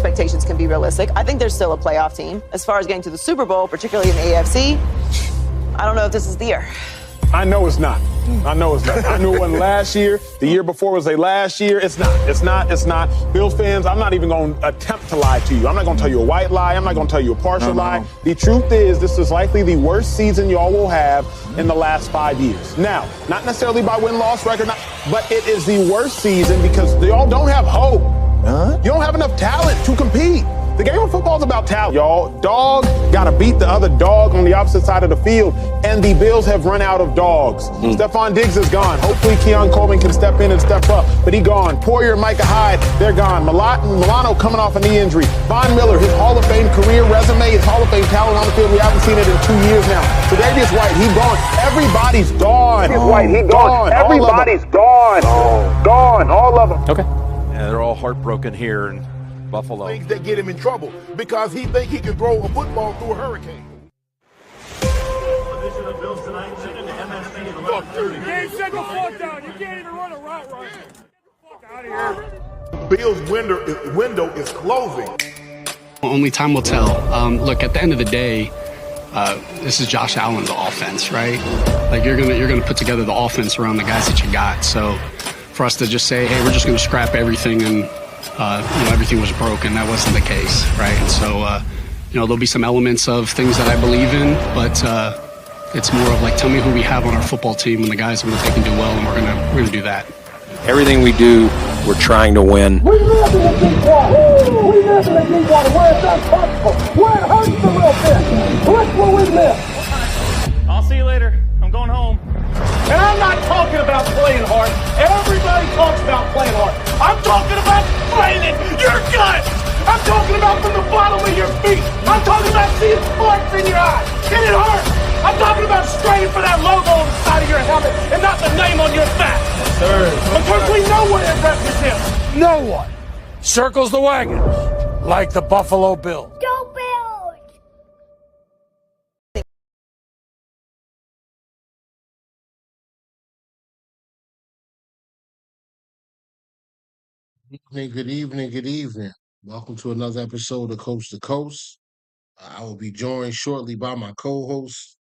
expectations can be realistic. I think they're still a playoff team. As far as getting to the Super Bowl, particularly in the AFC, I don't know if this is the year. I know it's not. I know it's not. I knew it wasn't last year. The year before was a last year. It's not. It's not. It's not. Bills fans, I'm not even going to attempt to lie to you. I'm not going to tell you a white lie. I'm not going to tell you a partial lie. The truth is, this is likely the worst season y'all will have in the last 5 years. Now, not necessarily by win-loss record, but it is the worst season because y'all don't have hope. You don't have enough talent to compete. The game of football is about talent, y'all. Dog got to beat the other dog on the opposite side of the field, and the Bills have run out of dogs. Stephon Diggs is gone. Hopefully, Keon Coleman can step in and step up, but he gone. Poyer and Micah Hyde, they're gone. Milano coming off a knee injury. Von Miller, his Hall of Fame career resume, his Hall of Fame talent on the field, we haven't seen it in 2 years now. Tre'Davious White, he gone. Everybody's gone. Everybody's gone. Gone. All of them. Okay. Yeah, they're all heartbroken here in Buffalo. Things that get him in trouble because he think he can throw a football through a hurricane. You ain't set the fuck down. You can't even run a route right. Get the fuck out of here. Bill's window is closing. Only time will tell. Look, at the end of the day, this is Josh Allen's offense, right? Like you're gonna put together the offense around the guys that you got. So for us to just say, hey, we're just gonna scrap everything and everything was broken, that wasn't the case, right? And so there'll be some elements of things that I believe in, but it's more of like, tell me who we have on our football team and the guys that they can do well, and we're gonna do that. Everything we do, we're trying to win. We live in the deep water. We live in the deep water where it's uncomfortable, where it hurts a little bit. Look where we live. I'll see you later. I'm going home. And I'm not talking about playing hard. Everybody talks about playing hard. I'm talking about playing it your guts. I'm talking about from the bottom of your feet. I'm talking about seeing sparks in your eyes. And it hurts. I'm talking about straining for that logo on the side of your helmet and not the name on your back. Because we know what it represents. No one circles the wagons like the Buffalo Bills. Go Bills! Good evening, good evening. Welcome to another episode of Coast to Coast. I will be joined shortly by my co-host,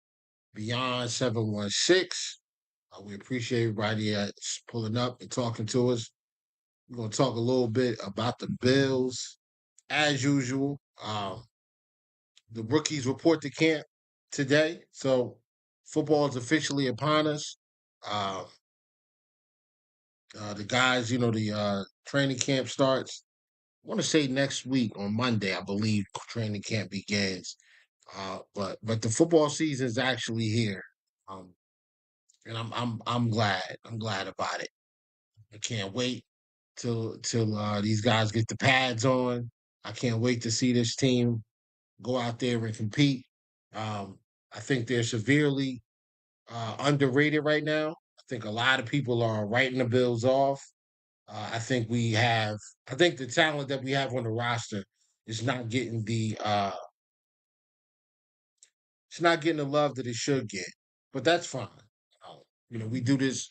Beyond 716. We appreciate everybody that's pulling up and talking to us. We're going to talk a little bit about the Bills. As usual, the rookies report to camp today, so football is officially upon us. The guys, the training camp starts. I want to say next week on Monday, I believe training camp begins. But the football season is actually here, and I'm glad. I'm glad about it. I can't wait till these guys get the pads on. I can't wait to see this team go out there and compete. I think they're severely underrated right now. I think a lot of people are writing the Bills off. I think the talent that we have on the roster is not getting it's not getting the love that it should get, but that's fine. We do this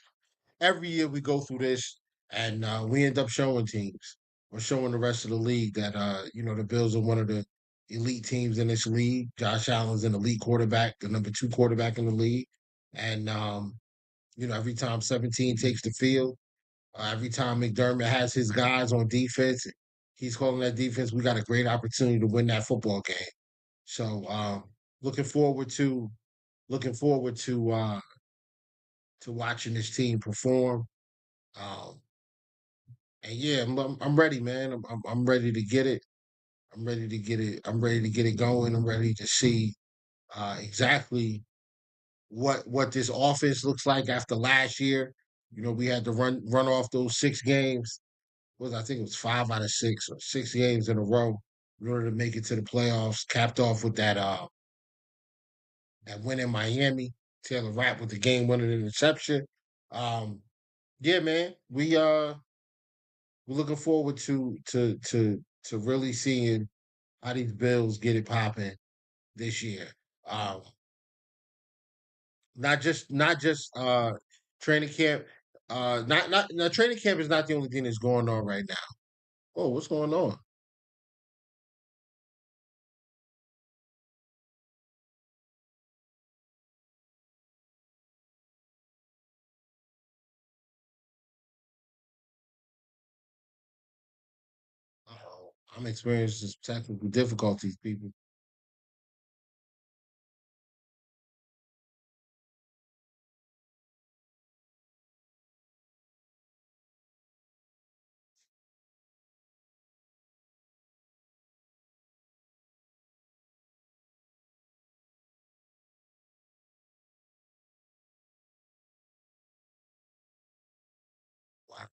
every year. We go through this, and we end up showing teams or showing the rest of the league that the Bills are one of the elite teams in this league. Josh Allen's an elite quarterback, the number 2 quarterback in the league, and every time 17 takes the field. Every time McDermott has his guys on defense, he's calling that defense. We got a great opportunity to win that football game. So looking forward to watching this team perform. And yeah, I'm ready, man. I'm ready to get it. I'm ready to get it. I'm ready to get it going. I'm ready to see exactly what this offense looks like after last year. We had to run off those 6 games. I think it was 5 out of 6 or 6 games in a row in order to make it to the playoffs. Capped off with that win in Miami. Taylor Rapp with the game-winning interception. Yeah, man, we're looking forward to really seeing how these Bills get it popping this year. Not just training camp. Not training camp is not the only thing that's going on right now. Oh, what's going on? I'm experiencing some technical difficulties, people. Wow.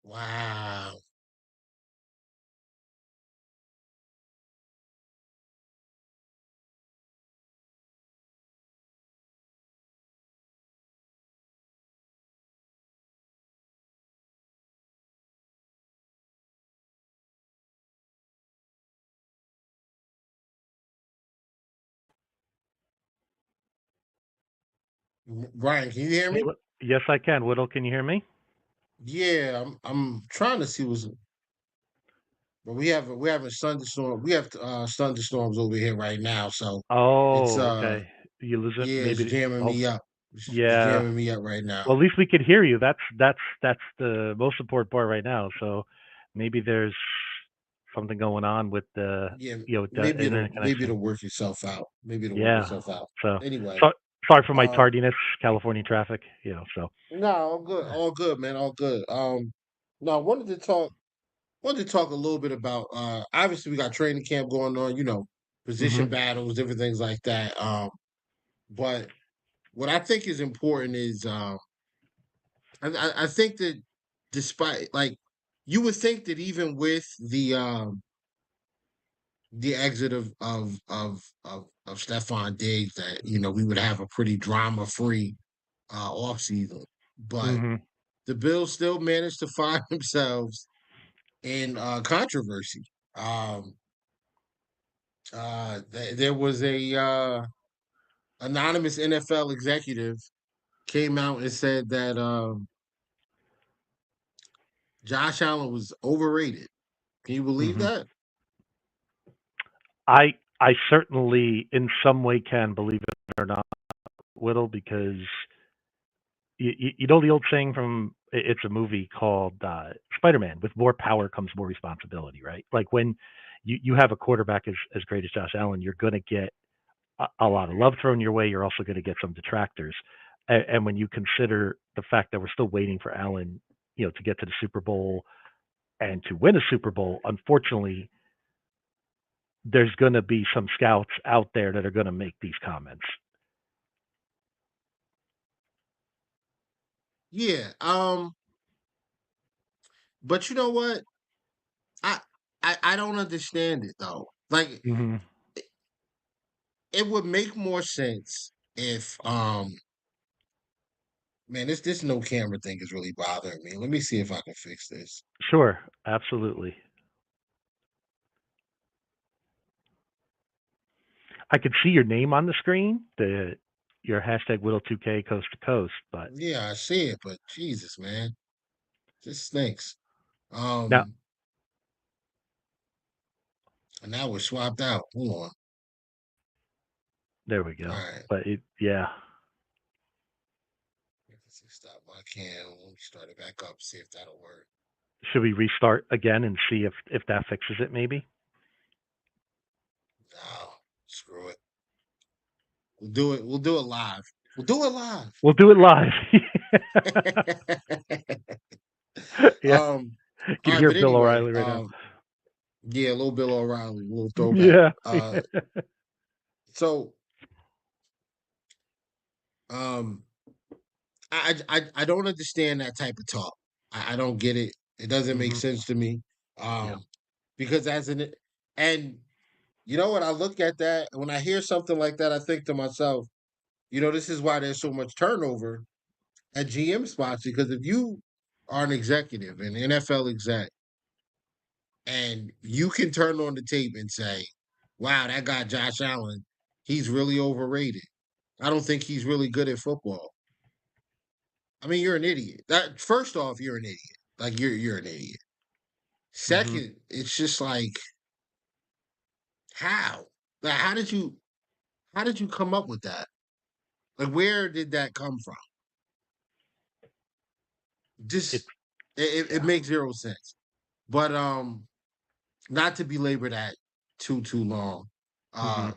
Wow. Brian, can you hear me? Yes, I can. Whittle, can you hear me? Yeah, I'm trying to see but we have a thunderstorm. We have thunderstorms over here right now, so it's Oh, okay. You lose it, yeah, it's maybe. jamming Oh, me up. It's yeah. jamming me up right now. Well, at least we could hear you. That's the most important part right now. So maybe there's something going on with the Yeah, with the internet maybe connection. it'll work itself out. Maybe it'll work Yeah. itself out. So, Anyway, so sorry for my um, tardiness, California traffic. So no, all good, man, all good. No, I wanted to talk a little bit about obviously we got training camp going on, position hmm battles, different things like that. But what I think is important is I think that despite like you would think that even with the exit of Stefan Diggs that we would have a pretty drama free off season, but hmm the Bills still managed to find themselves in controversy. Um, there was a anonymous NFL executive came out and said that Josh Allen was overrated. Can you believe hmm that? I certainly in some way can believe it or not, Whittle, because you know the old saying from it's a movie called Spider-Man. With more power comes more responsibility, right? Like when you have a quarterback as great as Josh Allen, you're going to get a lot of love thrown your way. You're also going to get some detractors. And when you consider the fact that we're still waiting for Allen, to get to the Super Bowl and to win a Super Bowl, unfortunately, there's going to be some scouts out there that are going to make these comments. Yeah. But you know what? I I don't understand it though. Like hmm it would make more sense if man, this no camera thing is really bothering me. Let me see if I can fix this. Sure, absolutely. I could see your name on the screen, your hashtag Whittle2K coast to coast, but Yeah, I see it, but Jesus, man. This stinks. now Um and now we're swapped out. Hold on. there we All go. right. But yeah, Let's see, stop my cam. Let me start it back up, see if that'll work. should we restart again and see if that fixes it? Maybe No, screw it. We'll do it. We'll do it live. We'll do it live. we'll do it live. Yeah, um, I all can right, hear but Bill anyway, O'Reilly right now. yeah, a little Bill O'Reilly, a little throwback. Yeah. So um I don't understand that type of talk. I don't get it. It doesn't make hmm sense to me. Yeah. Because and you know what, I look at that when I hear something like that, I think to myself, this is why there's so much turnover at GM spots, because if you are an executive, an NFL exec, and you can turn on the tape and say, wow, that guy Josh Allen, he's really overrated. I don't think he's really good at football. I mean, you're an idiot. That first off, you're an idiot. Like you're an idiot. hmm Second, it's just like how? Like how did you come up with that? Like where did that come from? It's Just It makes zero sense. But not to belabor that too long. Hmm. Uh,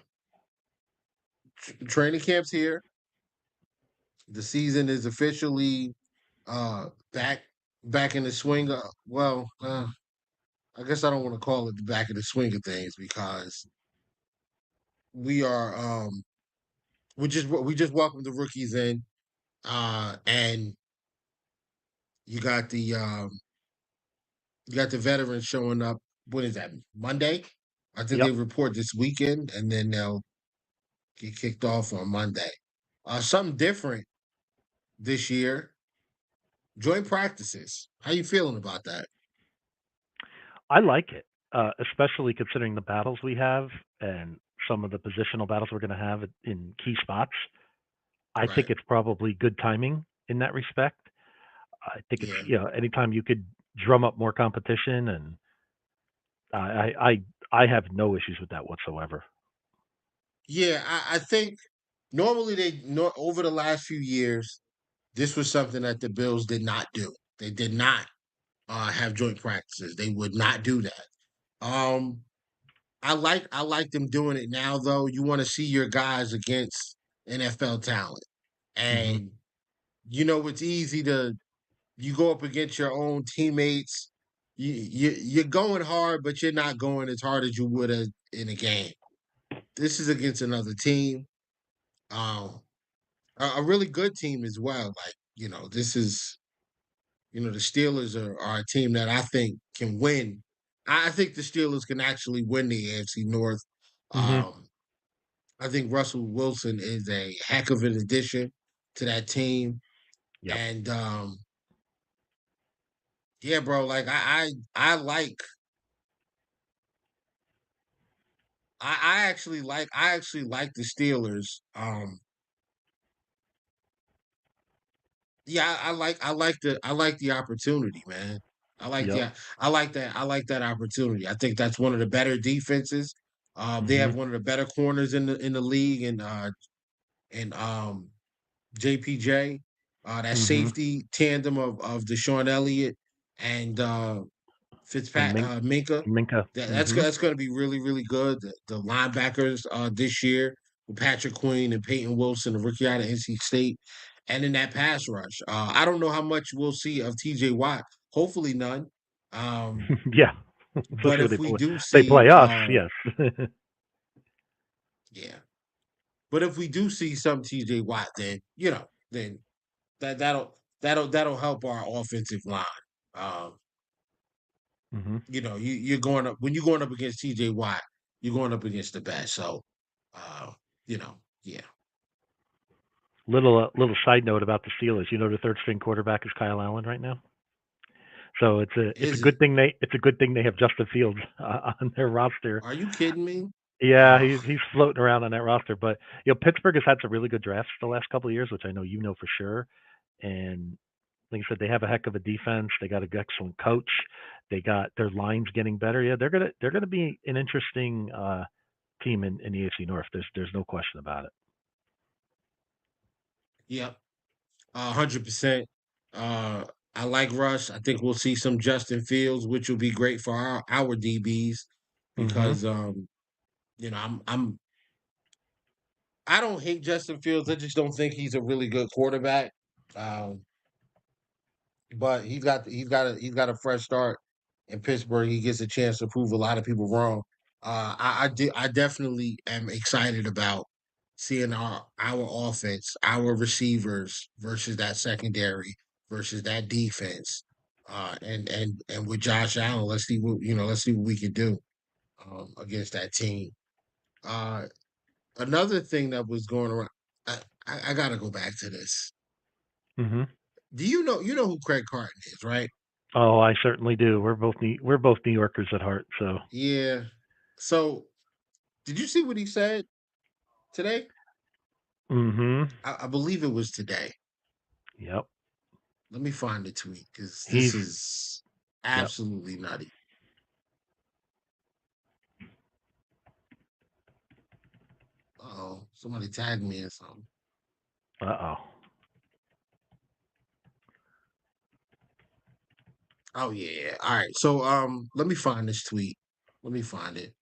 training camp's here. The season is officially back in the swing. I guess I don't want to call it the back in the swing of things because we are we just welcomed the rookies in, and you got the veterans showing up. What is that? Monday? I think they Yep. report this weekend, and then they'll get kicked off on Monday. Something different this year. Joint practices. How you feeling about that? I like it, especially considering the battles we have and some of the positional battles we're going to have in key spots. I think Right. it's probably good timing in that respect. I think it's Yeah. anytime you could drum up more competition, and I have no issues with that whatsoever. Yeah. I think normally over the last few years, this was something that the Bills did not do. They did not have joint practices. They would not do that. Um, I like them doing it now though. You want to see your guys against NFL talent. Hmm. And it's easy to you go up against your own teammates. You're going hard, but you're not going as hard as you would in a game. This is against another team, um, a really good team as well. Like this is the Steelers are a team that I think can win. I think the Steelers can actually win the AFC North. Hmm. Um, I think Russell Wilson is a heck of an addition to that team, Yep. and yeah, bro. Like I actually like the Steelers. Yeah, I like the opportunity, man. I like Yep. the I like that opportunity. I think that's one of the better defenses. They Hmm. have one of the better corners in the league, and JPJ, that Hmm. safety tandem of Deshaun Elliott and And Minka. Minka. Hmm. That's going to be really really good. The linebackers this year with Patrick Queen and Peyton Wilson, the rookie out of NC State, and in that pass rush. I don't know how much we'll see of T.J. Watt. Hopefully none. Um, Yeah. but Especially when if we do they see, play us. Yes. yeah. But if we do see some T.J. Watt, then then that'll help our offensive line. Um, Hmm. you're going up when you're going up against TJ Watt, you're going up against the best. So, uh, yeah. Little side note about the Steelers. The third string quarterback is Kyle Allen right now. So it's a Is it? good thing they have Justin Fields on their roster. Are you kidding me? Yeah, Oh, he's floating around on that roster. But Pittsburgh has had some really good drafts the last couple of years, which I know you know for sure. And like I said, they have a heck of a defense. They got an excellent coach. They got their lines getting better. Yeah, they're gonna be an interesting team in the AFC North. There's no question about it. yeah, 100%. Uh, I like Russ. I think we'll see some Justin Fields, which will be great for our DBs Hmm. because you know, I don't hate Justin Fields. I just don't think he's a really good quarterback. Um, but he's got a fresh start in Pittsburgh. He gets a chance to prove a lot of people wrong. I definitely am excited about seeing our offense, our receivers versus that secondary versus that defense. And with Josh Allen, let's see what we can do against that team. Uh, Another thing that was going around. I got to go back to this. Hmm. Do you know who Craig Carton is, right? Oh, I certainly do. We're both New Yorkers at heart. So. Yeah. So, did you see what he said today? Hmm. I believe it was today. Yep. Let me find the tweet because this He's is Yep. absolutely nutty. Oh, somebody tagged me in something. Uh oh. Oh yeah. All right. So let me find this tweet. Let me find it.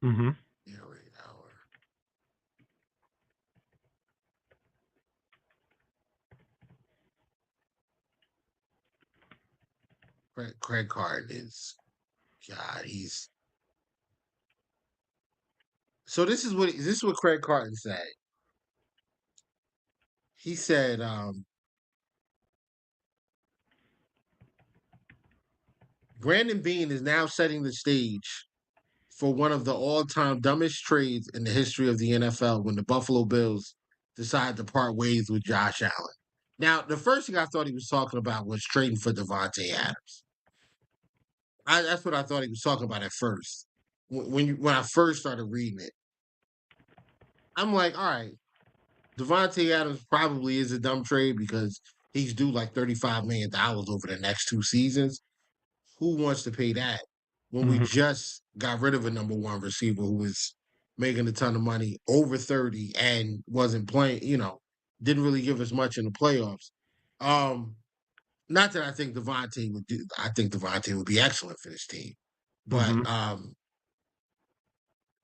Mm-hmm. Yeah, wait, hour. Craig Carton is God. He's so this is what Craig Carton said. He said, Brandon Bean is now setting the stage for one of the all-time dumbest trades in the history of the NFL when the Buffalo Bills decide to part ways with Josh Allen. Now, the first thing I thought he was talking about was trading for Devontae Adams. That's what I thought he was talking about at first. When I first started reading it, I'm like, all right, Devontae Adams probably is a dumb trade because he's due like $35 million over the next 2 seasons. Who wants to pay that when we Mm-hmm. just got rid of a number one receiver who was making a ton of money over 30 and wasn't playing, didn't really give us much in the playoffs. Not that I think Devontae would do, I think Devontae would be excellent for this team. But Mm-hmm.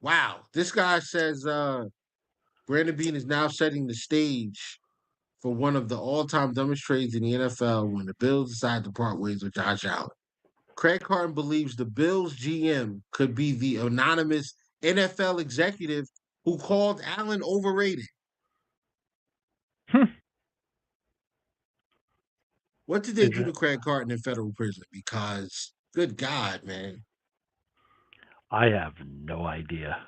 wow, this guy says Brandon Bean is now setting the stage for one of the all-time dumbest trades in the NFL when the Bills decide to part ways with Josh Allen. Craig Carton believes the Bills GM could be the anonymous NFL executive who called Allen overrated. Hmm. What did they Is do to it? Craig Carton in federal prison? Because, good God, man. I have no idea.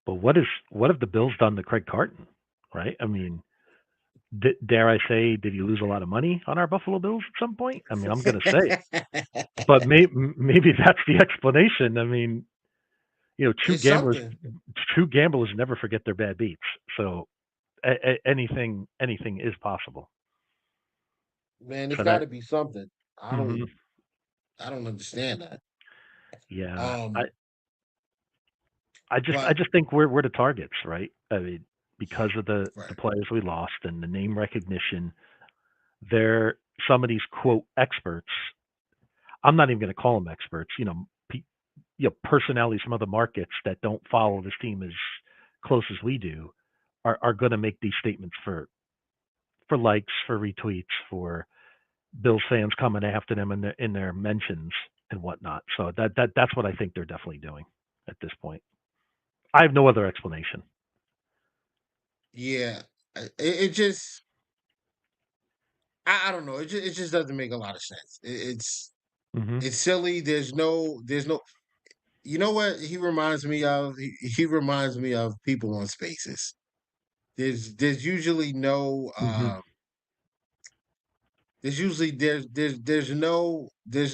But what have the Bills done to Craig Carton? Right? I mean, dare I say, did he lose a lot of money on our Buffalo Bills at some point? I mean, I'm going to say, but maybe that's the explanation. I mean, true It's gamblers, something. never forget their bad beats. So anything is possible. Man, it's So got that, to be something. I hmm don't I don't understand that. yeah, Um, I but just think we're the targets, right? I mean, because of the right. players we lost and the name recognition, they're some of these quote experts. I'm not even going to call them experts. Personalities from other markets that don't follow this team as close as we do are going to make these statements for likes, for retweets, for Bills fans coming after them in their mentions and whatnot. So that's what I think they're definitely doing at this point. I have no other explanation. Yeah, it just I don't know. It just doesn't make a lot of sense. Hmm. It's silly. There's no. You know what he reminds me of? He reminds me of people on Spaces. There's usually no Hmm. there's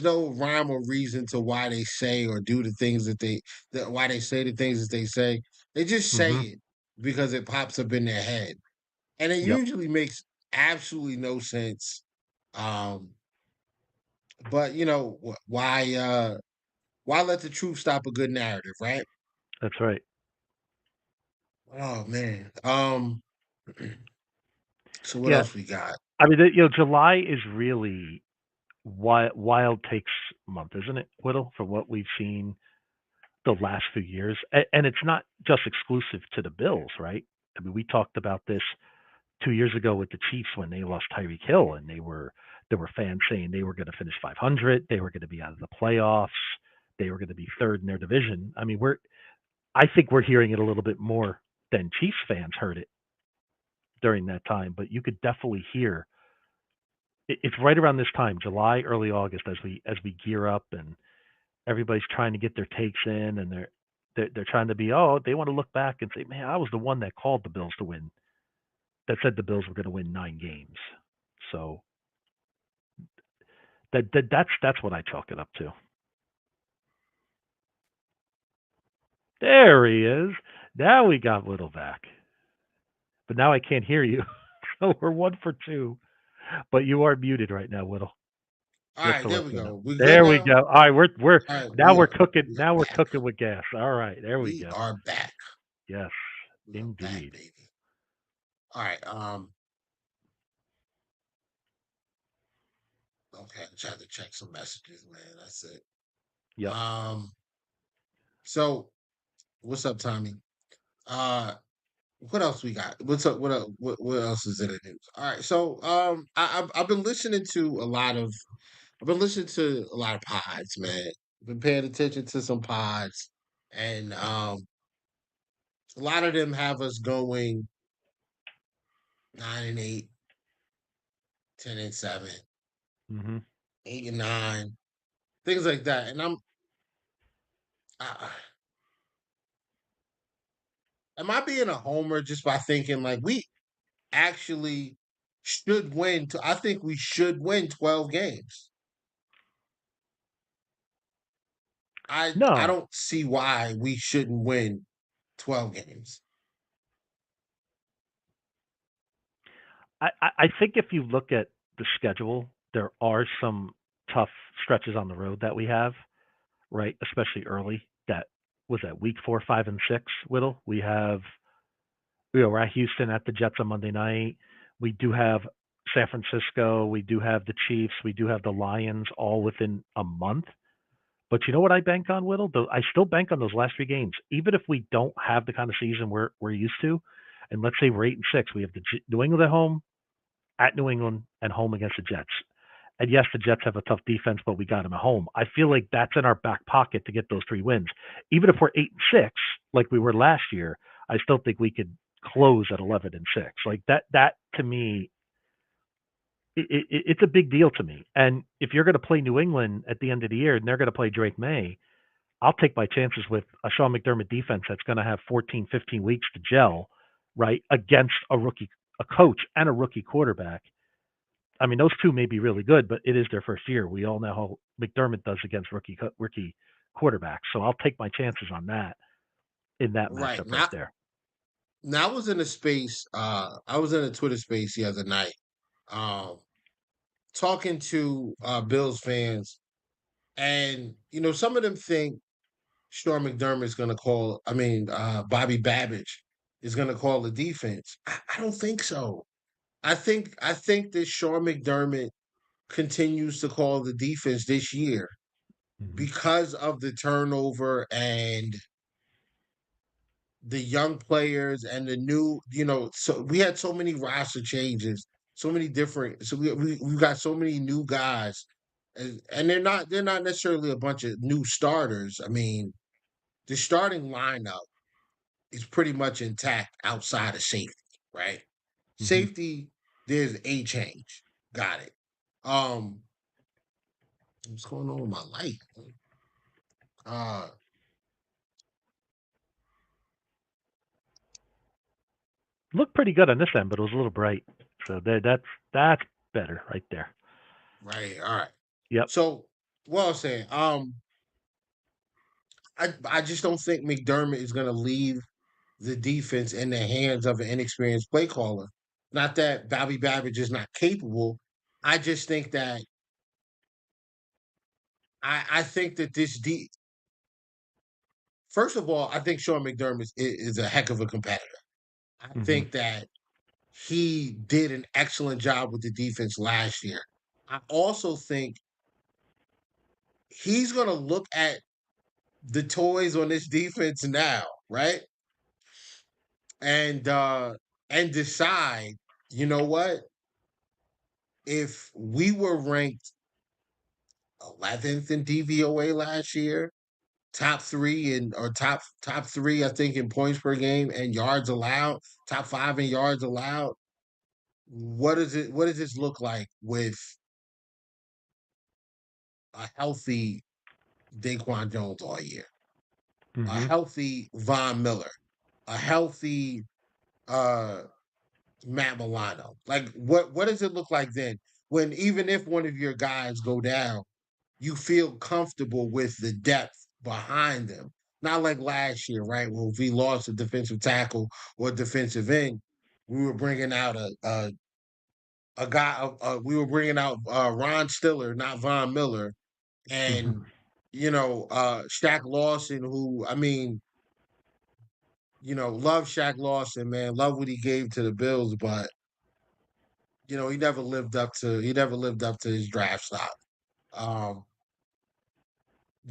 no rhyme or reason to why they say or do the things that why they say the things that they say. They just say Hmm. it because it pops up in their head, and it Yep, usually makes absolutely no sense. Um, but why let the truth stop a good narrative, right? that's right. Oh man. So what Yeah, else we got? I mean, July is really wild takes month, isn't it, Whittle? From what we've seen the last few years, and it's not just exclusive to the Bills, right? I mean, we talked about this 2 years ago with the Chiefs when they lost Tyreek Hill, and there were fans saying they were going to finish 500, they were going to be out of the playoffs, they were going to be third in their division. I mean, I think we're hearing it a little bit more than Chiefs fans heard it during that time, but you could definitely hear it's right around this time, July, early August, as we gear up and everybody's trying to get their takes in, and they're trying to be, they want to look back and say, man, I was the one that called the Bills to win, that said the Bills were going to win 9 games. So that's what I chalk it up to. There he is. Now we got Little back, but now I can't hear you. So we're 1 for 2. But you are muted right now, Whittle. All Just right, to there let we you know. go. We good There we now? go. All right, we're All right, now we're cooking. we are Now we're back. cooking with gas. All right, there we We go. are back. Yes, We are back, indeed. baby. All right. Okay, I tried to check some messages, man. That's it. Yep. So what's up, Tommy? What else we got? What's up? What else is in the news? All right, so I've been listening to a lot of pods, man. Been paying attention to some pods, and a lot of them have us going 9-8, 10-7, Mm-hmm. 8-9, things like that. And I, am I being a homer just by thinking like we actually should win? I think we should win 12 games. I No, don't see why we shouldn't win 12 games. I think if you look at the schedule, there are some tough stretches on the road that we have, right? Especially early. That was at week 4, 5, and 6. Whittle. We have, we're at Houston, at the Jets on Monday night. We do have San Francisco. We do have the Chiefs. We do have the Lions, all within a month. But you know what I bank on, Whittle? I still bank on those last 3 games, even if we don't have the kind of season we're used to. And let's say we're 8-6. We have the New England at home, at New England, and home against the Jets. And yes, the Jets have a tough defense, but we got them at home. I feel like that's in our back pocket to get those 3 wins. Even if we're 8-6, like we were last year, I still think we could close at 11-6. Like that to me, it's a big deal to me. And if you're going to play New England at the end of the year and they're going to play Drake May, I'll take my chances with a Sean McDermott defense that's going to have 14, 15 weeks to gel, right, against a coach and a rookie quarterback. I mean, those two may be really good, but it is their first year. We all know how McDermott does against rookie quarterbacks. So I'll take my chances on that in that Right. matchup right there. Now I was in a space, I was in a Twitter space the other night, talking to Bills fans, and some of them think Sean McDermott is gonna call, Bobby Babbage is gonna call the defense. I don't think so. I think that Sean McDermott continues to call the defense this year because of the turnover and the young players and the new, so we had so many roster changes, so many different, so we got so many new guys, and they're not necessarily a bunch of new starters. I mean, the starting lineup is pretty much intact outside of safety, right? Safety, there's a change. Got it. What's going on with my light? Looked pretty good on this end, but it was a little bright. So that's better right there. Right. All right. Yep. So what I was saying, I just don't think McDermott is going to leave the defense in the hands of an inexperienced play caller. Not that Bobby Babbage is not capable. I just think that I think that first of all, I think Sean McDermott is a heck of a competitor. I think that he did an excellent job with the defense last year. I also think he's going to look at the toys on this defense now, right? And decide, you know what? If we were ranked 11th in DVOA last year, top 3 top 3, I think, in points per game and yards allowed, top 5 in yards allowed. What does this look like with a healthy Daquan Jones all year? A healthy Von Miller, a healthy Matt Milano. Like what does it look like then? When even if one of your guys go down, you feel comfortable with the depth behind them. Not like last year, right? Where if we lost a defensive tackle or defensive end, we were bringing out a guy. We were bringing out Ron Stiller, not Von Miller, and Shaq Lawson, who love Shaq Lawson, man, love what he gave to the Bills, but he never lived up to his draft stock. Um,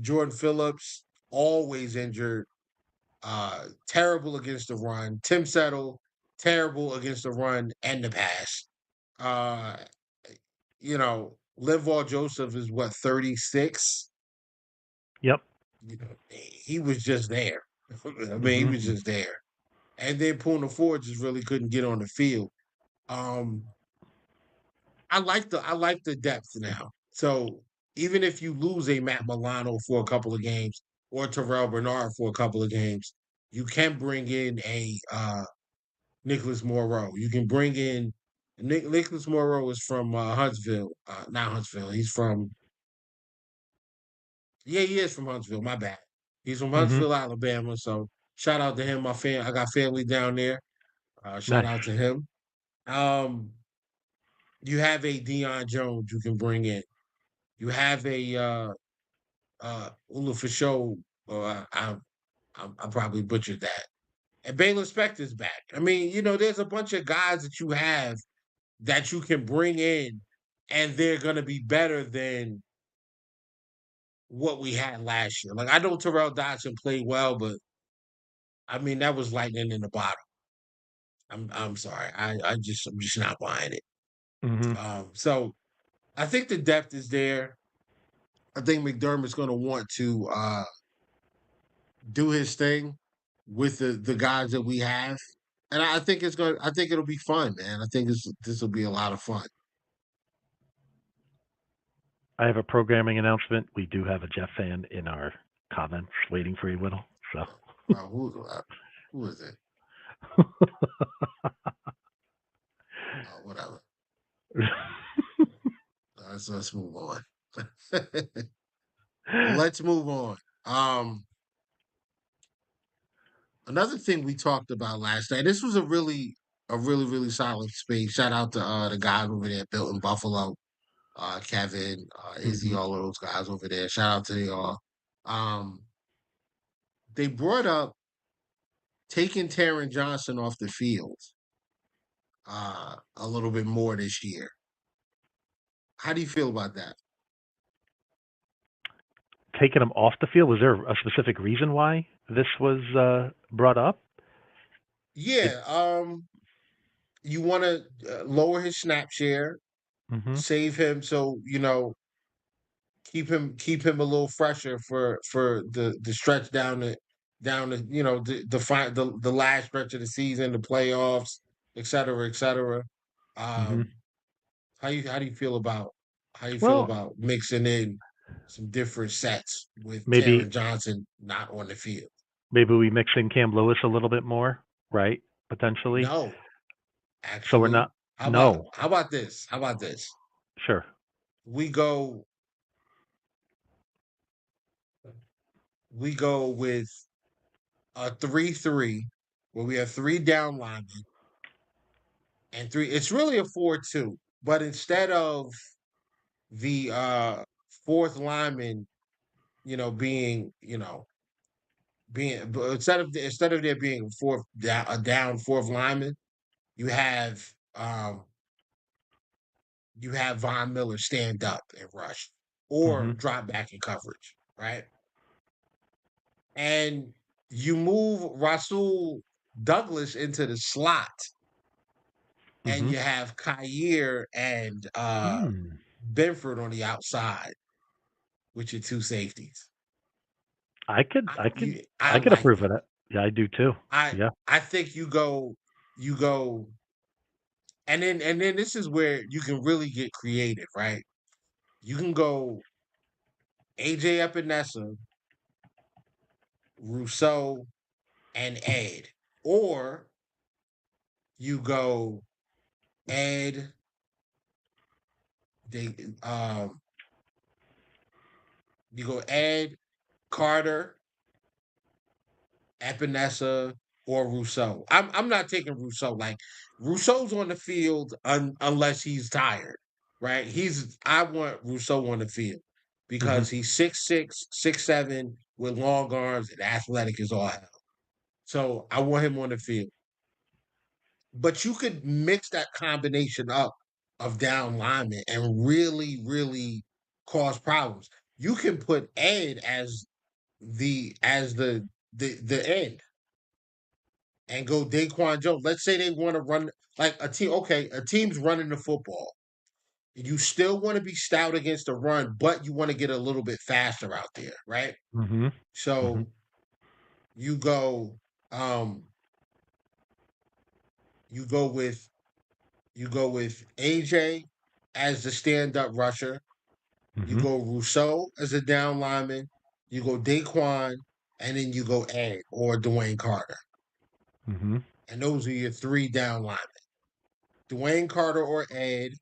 Jordan Phillips always injured. Terrible against the run. Tim Settle terrible against the run and the pass. Uh, Linval Joseph is what 36. Yep. He was just there. I mean, he Mhm. was just there. And then Poona Ford just really couldn't get on the field. I like the depth now. So even if you lose a Matt Milano for a couple of games or Terrell Bernard for a couple of games, you can bring in a Nicholas Morrow. You can bring in Nicholas Morrow is from Huntsville, not Huntsville. He's from he is from Huntsville. My bad. He's from Mhm. Huntsville, Alabama. So shout out to him. I got family down there. Shout Nice. out to him. You have a Deion Jones you can bring in. You have a Ula for show. I probably butchered that. And Baylor Spector's back. I mean, there's a bunch of guys that you have that you can bring in, and they're gonna be better than what we had last year. Like I know Terrell Dodson played well, but I mean that was lightning in the bottle. I'm sorry. I'm just not buying it. Mhm. So I think the depth is there. I think McDermott's gonna want to do his thing with the guys that we have. And I think it'll be fun, man. I think this will be a lot of fun. I have a programming announcement. We do have a Jeff fan in our comments waiting for you, Whittle. So Who is it? Whatever. Let's move on. Let's move on. Another thing we talked about last night. This was a really solid space. Shout out to the guys over there built in Buffalo. Kevin, Izzy, Mhm. all of those guys over there. Shout out to y'all. They brought up taking Taron Johnson off the field a little bit more this year. How do you feel about that? Taking him off the field, was there a specific reason why this was brought up? Yeah, you want to lower his snap share, Mhm. save him, so keep him a little fresher for the stretch down the the last stretch of the season, the playoffs, et cetera, et cetera. Mhm. Um, how do you feel about Well, mixing in some different sets with maybe Taron Johnson not on the field? maybe we mix in Cam Lewis a little bit more, right? Potentially. No, So we're actually. not. No. How about this? How about this? Sure. We go we go with a 3-3 where we have three down linemen and three. It's really a 4-2, but instead of the fourth lineman, being but instead of there being a down fourth lineman, you have um you have Von Miller stand up and rush or Mhm. drop back in coverage, right? And you move Rasul Douglas into the slot, and Mhm. you have Kyer and Mm. Benford on the outside with your two safeties. I could. I I could. you, I I could like approve it. of that. Yeah, I do too. I Yeah. I think you go, and then this is where you can really get creative, right? You can go AJ Epinesa, Rousseau, and Ed, or you go Ed, they you go Ed, Carter, Epinesa, or Rousseau. I'm not taking Rousseau. Like Rousseau's on the field unless he's tired, right? I want Rousseau on the field Mhm. because he's 6'6", 6'7", with long arms and athletic as all hell. So I want him on the field. But you could mix that combination up of down linemen and really, really cause problems. You can put Ed as the end and go Daquan Jones. Let's say they want to run like a team. Okay, a team's running the football. You still want to be stout against the run, but you want to get a little bit faster out there, right? Mm-hmm. So you go, um, you go with AJ as the stand-up rusher. You Mm-hmm. go Rousseau as a down lineman. You go Daquan, and then you go Ed or Dwayne Carter. Mm-hmm. And those are your three down linemen. Dwayne Carter or Ed,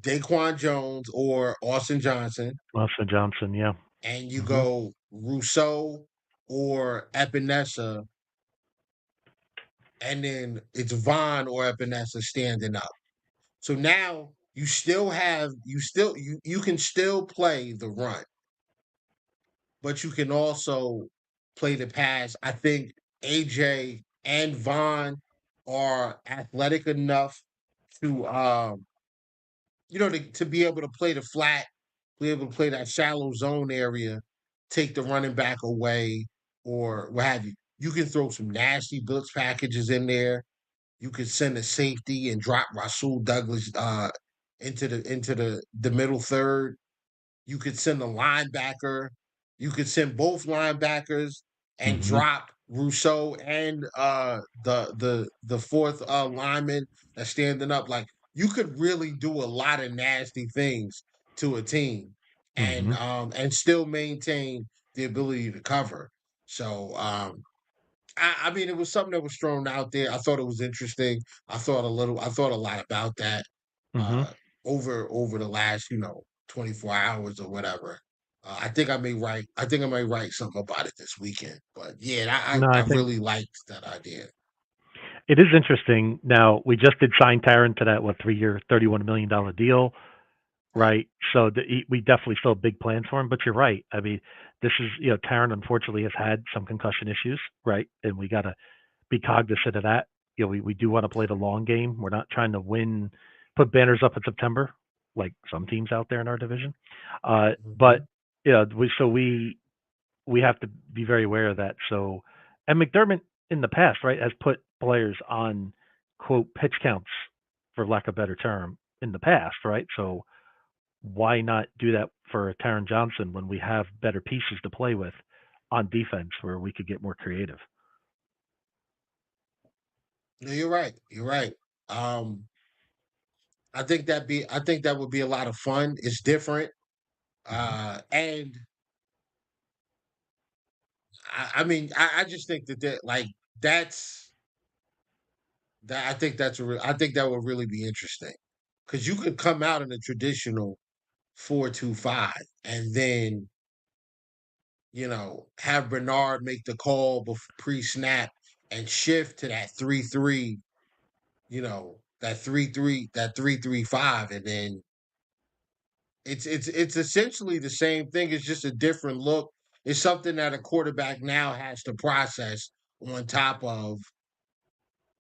Daquan Jones or Austin Johnson, Austin Johnson, yeah. and you Mm-hmm. go Rousseau or Epinesa, and then it's Vaughn or Epinesa standing up. So now you can still play the run, but you can also play the pass. I think AJ and Vaughn are athletic enough to to be able to play the flat, be able to play that shallow zone area, take the running back away, or what have you. You can throw some nasty blitz packages in there. You could send a safety and drop Rasul Douglas into the middle third. You could send a linebacker. You could send both linebackers and Mm-hmm. drop Rousseau and the fourth lineman that's standing up. Like you could really do a lot of nasty things to a team Mm-hmm. and still maintain the ability to cover. So I mean, it was something that was thrown out there. I thought it was interesting. I thought a lot about that Mm-hmm. uh, over the last 24 hours or whatever. I think I may write something about it this weekend. But yeah, No, I I think really liked that idea. it is interesting. Now, we just did sign Taron to that 3-year, $31 million deal, Right. right? So we definitely still have big plans for him. But you're right. I mean, this is Taron unfortunately has had some concussion issues, right? And we got to be cognizant of that. We do want to play the long game. We're not trying to win, put banners up in September like some teams out there in our division. But Mhm. we have to be very aware of that. So, and McDermott in the past, right, has put players on quote pitch counts, for lack of a better term, in the past, right? So why not do that for Taron Johnson when we have better pieces to play with on defense where we could get more creative? No, you're right. You're right. Um, I think that would be a lot of fun. It's different. Mm-hmm. And I mean, I just think that's I think I think that would really be interesting because you could come out in a traditional 4-2-5 and then have Bernard make the call pre-snap and shift to that 3-3, that 3-3-5, and then it's essentially the same thing. It's just a different look. It's something that a quarterback now has to process on top of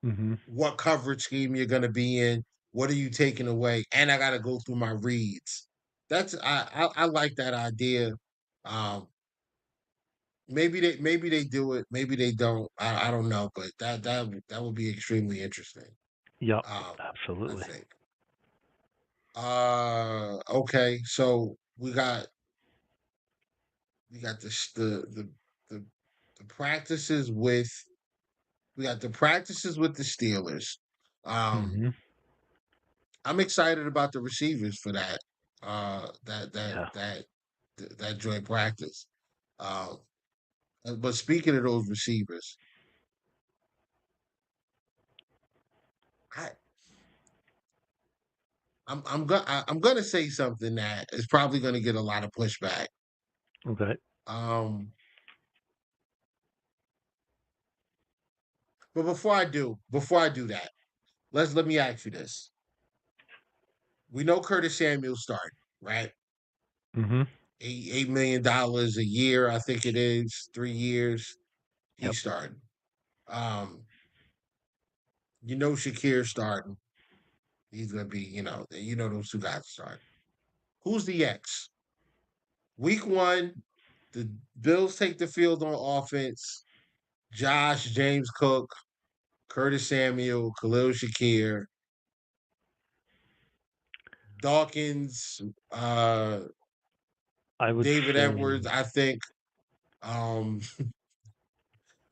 Mm-hmm. what coverage scheme you're going to be in. What are you taking away? And I got to go through my reads. I like that idea. Um, maybe they do it, maybe they don't. I don't know, but that would be extremely interesting. Yep, Um, I absolutely. think. Okay, so we got the the practices with we got the practices with the Steelers. Um, Mm-hmm. I'm excited about the receivers for that. That that Yeah. that that joint practice. Uh, but speaking of those receivers, I I'm gonna say something that is probably gonna get a lot of pushback. Okay. Um, but before I do that, let me ask you this. We know Curtis Samuel starting, right? Mm-hmm. $8 million a year, I think it is, 3 years. Yep. He's starting. Um, you know Shakir starting. He's gonna be, those two guys start. Who's the X? Week 1, the Bills take the field on offense. Josh, James Cook, Curtis Samuel, Khalil Shakir, Dawkins, I would David say Edwards, I think,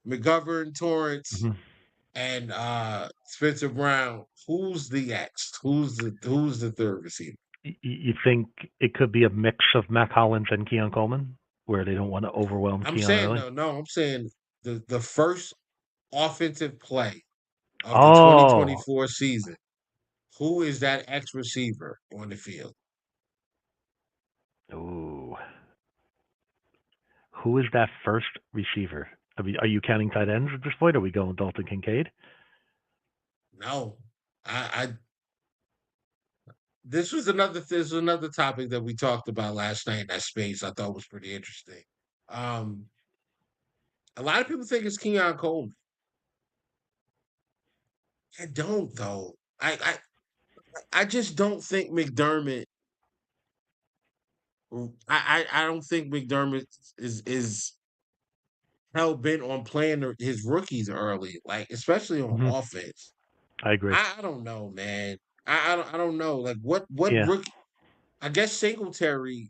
McGovern, Torrance, Mhm. and Spencer Brown. Who's the X? Who's the third receiver? You think it could be a mix of Mac Hollins and Keon Coleman, where they don't want to overwhelm I'm Keon saying early? no. I'm saying the first offensive play of the Oh, 2024 season. Who is that X receiver on the field? ooh, who is that first receiver? I mean, are you counting tight ends at this point? Or are we going Dalton Kincaid? No, I this was another topic that we talked about last night in that space. I thought was pretty interesting. Um, a lot of people think it's Keon Coleman. I don't though. I just don't think McDermott. I don't think McDermott is hell bent on playing his rookies early, like especially on hmm offense. I agree. I don't know, man. I don't know. Like what Yeah, rookie? I guess Singletary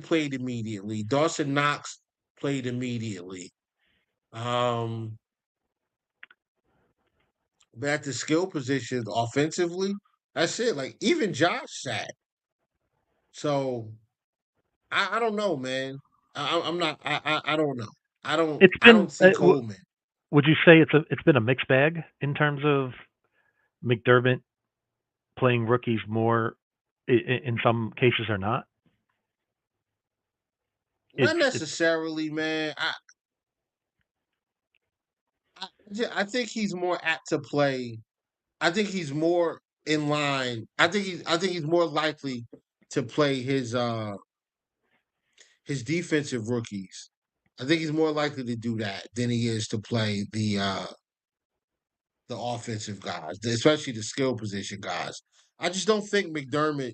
played immediately. Dawson Knox played immediately. Um, but at the skill positions offensively, that's it. Like even Josh sat. So I don't know, man. I'm not. I don't know. I don't. it's I been. don't see Coleman. Would you say it's been a mixed bag in terms of McDermott playing rookies more in some cases or not? Not It's necessarily, man. I think he's more apt to play. I think he's more in line. I think he's more likely to play his defensive rookies. I think he's more likely to do that than he is to play the offensive guys, especially the skill position guys. I just don't think McDermott.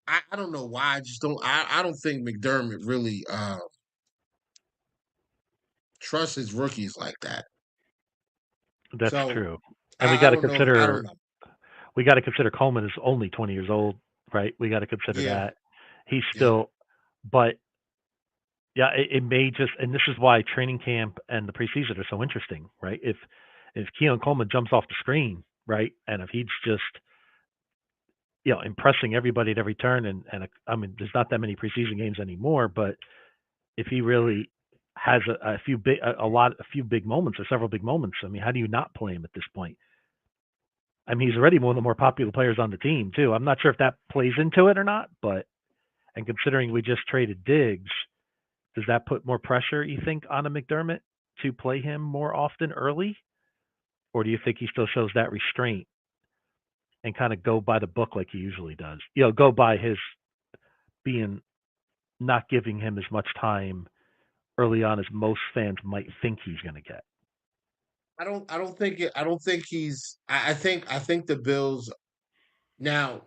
I don't know why. I just don't. I don't think McDermott really trusts his rookies like that. that's So true, and I don't know. I don't know. we got to consider Coleman is only 20 years old, right? We got to consider Yeah, that he's yeah. still, but yeah, it may just, and this is why training camp and the preseason are so interesting, right? If Keon Coleman jumps off the screen, right, and if he's just impressing everybody at every turn, and I mean, there's not that many preseason games anymore, but if he really has a few big, a few big moments or several big moments, I mean, how do you not play him at this point? I mean, he's already one of the more popular players on the team too. I'm not sure if that plays into it or not, but and considering we just traded Diggs, does that put more pressure, you think, on a McDermott to play him more often early? Or do you think he still shows that restraint and kind of go by the book like he usually does? Go by his being not giving him as much time early on as most fans might think he's going to get. I don't think it. I don't think he's. I think the Bills now.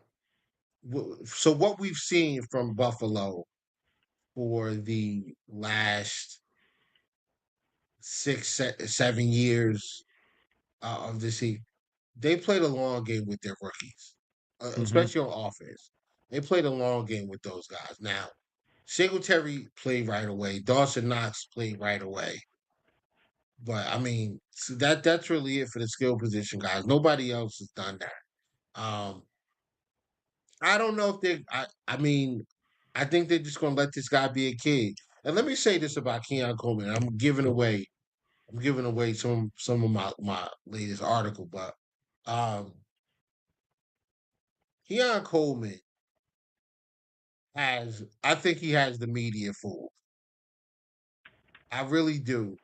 So what we've seen from Buffalo for the last 7 years of the season, they played a long game with their rookies, hmm especially on offense. They played a long game with those guys. Now, Singletary played right away. Dawson Knox played right away. But I mean, so that's really it for the skill position guys. Nobody else has done that. I don't know if they. I mean, I think they're just gonna let this guy be a kid. And let me say this about Keon Coleman. I'm giving away some of my latest article, but um Keon Coleman I think he has the media fooled. I really do.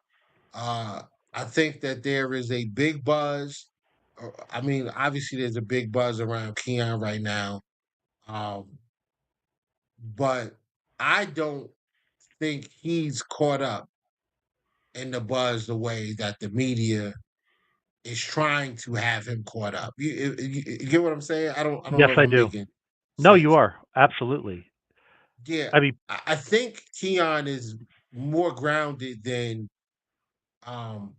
Uh I think that there is a big buzz. I mean, obviously there's a big buzz around Keon right now. Um, but I don't think he's caught up in the buzz the way that the media is trying to have him caught up. You get what I'm saying? I don't Yes, know if I I'm do. making No, you sense. are absolutely. Yeah, I mean, I think Keon is more grounded um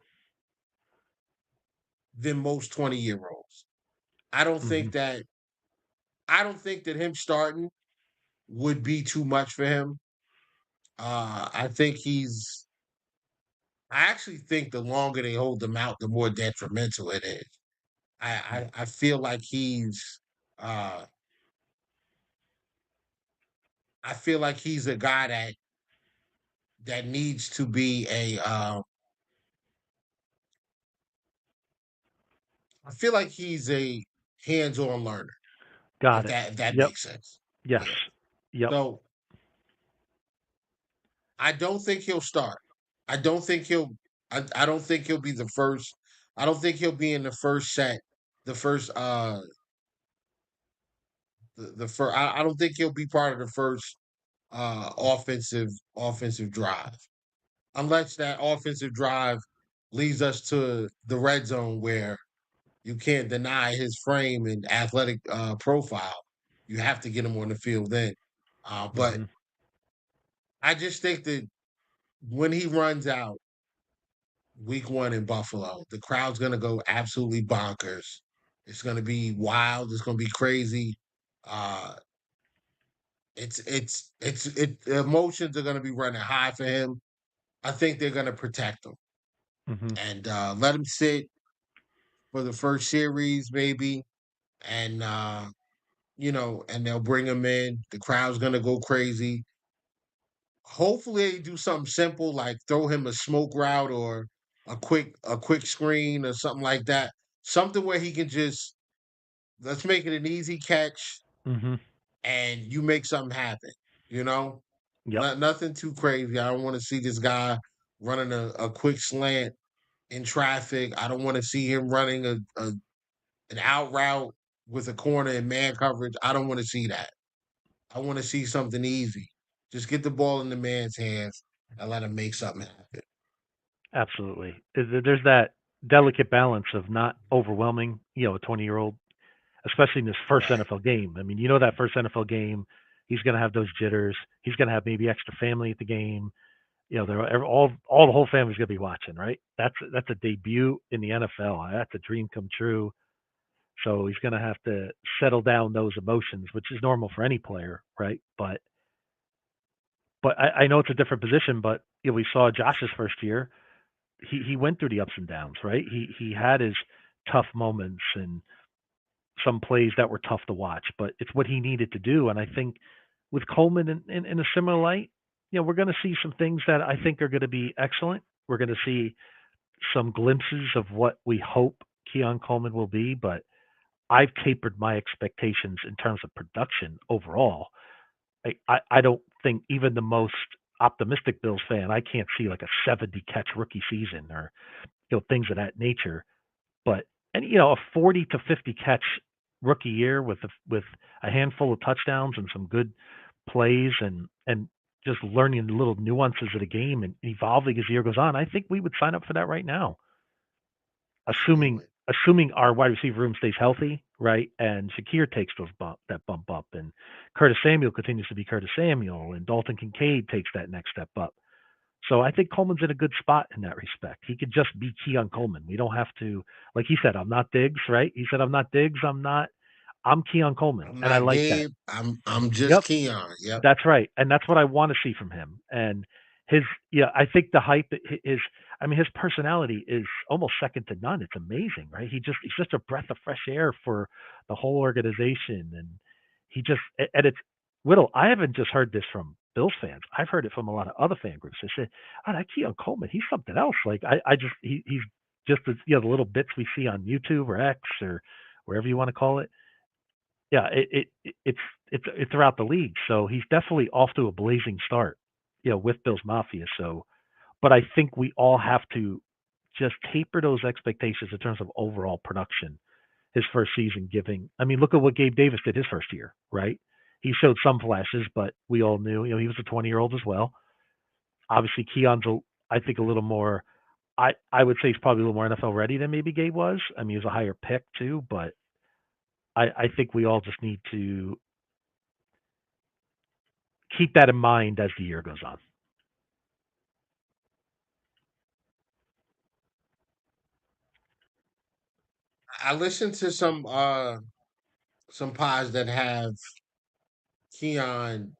than most 20-year-olds. I don't think mhm, that I don't think that him starting would be too much for him. I think I actually think the longer they hold him out, the more detrimental it is. I feel like uh I feel like he's a guy that needs to be I feel like he's a hands-on learner, got it. if that Yep. makes sense. Yes. Yeah. Yep. So I don't think he'll start. I don't think he'll I don't think he'll be the first. I don't think he'll be in the first set, the first the first I don't think he'll be part of the first offensive drive. Unless that offensive drive leads us to the red zone where you can't deny his frame and athletic profile. You have to get him on the field then. But Mhm. I just think that when he runs out week 1 in Buffalo, the crowd's gonna go absolutely bonkers. It's gonna be wild. It's gonna be crazy. Uh, the emotions are gonna be running high for him. I think they're gonna protect him Mhm. and let him sit for the first series, maybe, and and they'll bring him in. The crowd's gonna go crazy. Hopefully, they do something simple like throw him a smoke route or a quick screen or something like that. Something where he can just let's make it an easy catch Mhm. and you make something happen. You know, Yep. nothing too crazy. I don't want to see this guy running a quick slant in traffic. I don't want to see him running an out route with a corner and man coverage. I don't want to see that. I want to see something easy. Just get the ball in the man's hands and let him make something happen. Absolutely. There's that delicate balance of not overwhelming, a 20-year-old, especially in his first Right. NFL game. I mean, that first NFL game, he's going to have those jitters. He's going to have maybe extra family at the game. They're all the whole family's going to be watching, right? That's a debut in the NFL. That's a dream come true. So he's going to have to settle down those emotions, which is normal for any player, right? But I know it's a different position, but we saw Josh's first year. He went through the ups and downs, right? He had his tough moments and some plays that were tough to watch, but it's what he needed to do. And I think with Coleman in a similar light, we're going to see some things that I think are going to be excellent. We're going to see some glimpses of what we hope Keon Coleman will be, but I've tapered my expectations in terms of production overall. I don't think even the most optimistic Bills fan, I can't see like a 70 catch rookie season or things of that nature. But and a 40 to 50 catch rookie year with a handful of touchdowns and some good plays and just learning the little nuances of the game and evolving as the year goes on, I think we would sign up for that right now, assuming Absolutely. assuming our wide receiver room stays healthy, right? And Shakir takes that bump up, and Curtis Samuel continues to be Curtis Samuel, and Dalton Kincaid takes that next step up. So I think Coleman's in a good spot in that respect. He could just be Keon Coleman. We don't have to, like he said, I'm not Diggs, right? He said, I'm not Diggs. I'm Keon Coleman. I'm And I not like that. Gabe. I'm just Yep. Keon. Yep. That's right. And that's what I want to see from him. And I think the hype is, I mean, his personality is almost second to none. It's amazing, right? He's just a breath of fresh air for the whole organization. And and it's, Whittle, I haven't just heard this from Bills fans. I've heard it from a lot of other fan groups. They say, oh, that Keon Coleman, he's something else. Like, he's just, the little bits we see on YouTube or X or wherever you want to call it. Yeah, it's throughout the league. So he's definitely off to a blazing start, with Bills Mafia. So, but I think we all have to just taper those expectations in terms of overall production. His first season giving, I mean, look at what Gabe Davis did his first year, right? He showed some flashes, but we all knew, he was a 20-year-old as well. Obviously, Keon's, I think, a little more I would say he's probably a little more NFL ready than maybe Gabe was. I mean, he was a higher pick too, but I think we all just need to keep that in mind as the year goes on. I listened to some pods that have Keon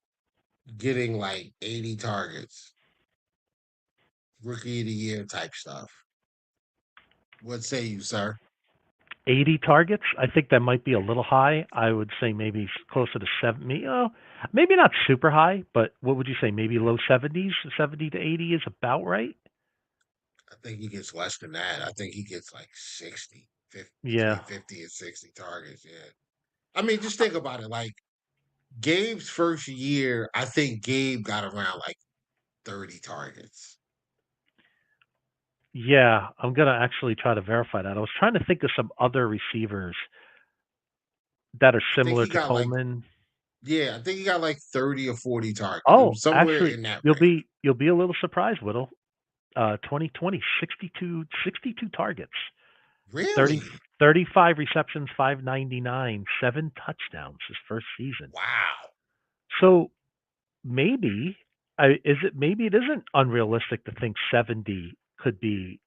getting like 80 targets, rookie of the year type stuff. What say you, sir? 80 targets. I think that might be a little high. I would say maybe closer to 70. Maybe not super high, but what would you say? Maybe low 70s, 70 to 80 is about right. I think he gets less than that. I think he gets like 60, 50, Yeah. between 50 and 60 targets. Yeah. I mean, just think about it. Like Gabe's first year, I think Gabe got around like 30 targets. Yeah, I'm gonna actually try to verify that. I was trying to think of some other receivers that are I think similar he to got like, Coleman. yeah, I think he got like 30 or 40 targets. It Oh, was somewhere actually, in that you'll range. be a little surprised, Whittle. 2020, 62 targets, 30, Really? 35 receptions, 599, 7 touchdowns his first season. Wow. So maybe maybe it isn't unrealistic to think 70 could be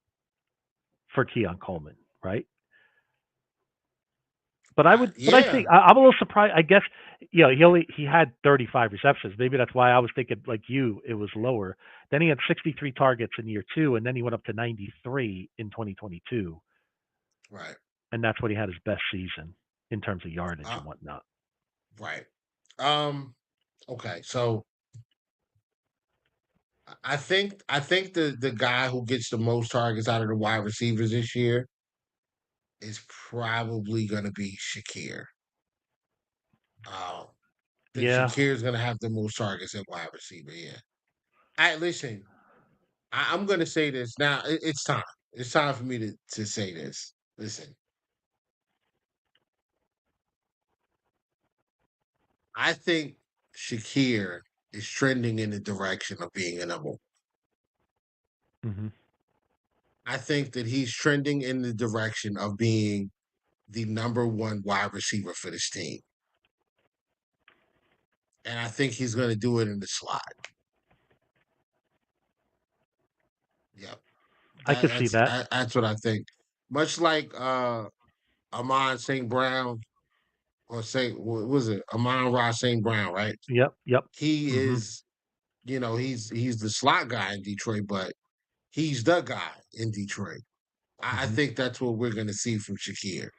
for Keon Coleman, right? But I Yeah. think I'm a little surprised. I guess he had 35 receptions. Maybe that's why I was thinking like you, it was lower. Then he had 63 targets in year 2, and then he went up to 93 in 2022, Right. and that's when he had his best season in terms of yardage Uh, and whatnot. right. Okay. So I think the guy who gets the most targets out of the wide receivers this year is probably going to be Shakir. I think Yeah, Shakir is going to have the most targets at wide receiver. Yeah. I listen. I'm going to say this now. It's time. It's time for me to say this. Listen. I think Shakir is trending in the direction of being a number one. hmm I think that he's trending in the direction of being the number one wide receiver for this team. And I think he's going to do it in the slot. Yep. I could see that. That's what I think. Much like Amon St. Brown or what was it? Amon Ross St. Brown, right? Yep. He hmm is, he's the slot guy in Detroit, but he's the guy in Detroit. I hmm think that's what we're going to see from Shakir.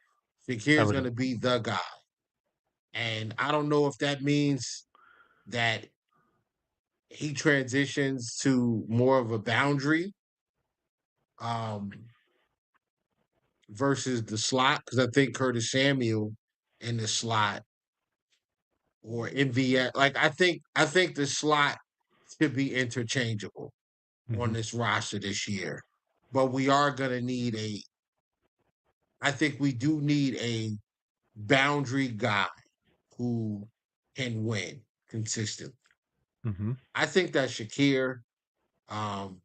Shakir I is would. going to be the guy. And I don't know if that means that he transitions to more of a boundary um, versus the slot, because I think Curtis Samuel in the slot or MVS, like I think the slot should be interchangeable on hmm this roster this year. But we are going to need I think we do need a boundary guy who can win consistently. hmm I think that Shakir, um,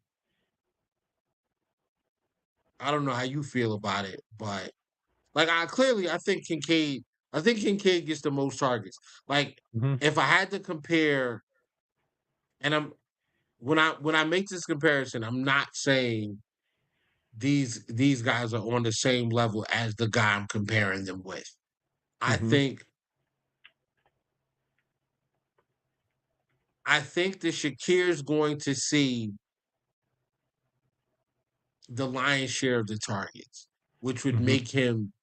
I don't know how you feel about it, but like I think Kincaid gets the most targets. Like hmm if I had to compare, and when I make this comparison, I'm not saying these guys are on the same level as the guy I'm comparing them with. I hmm think that Shakir's going to see the lion's share of the targets, which would hmm make him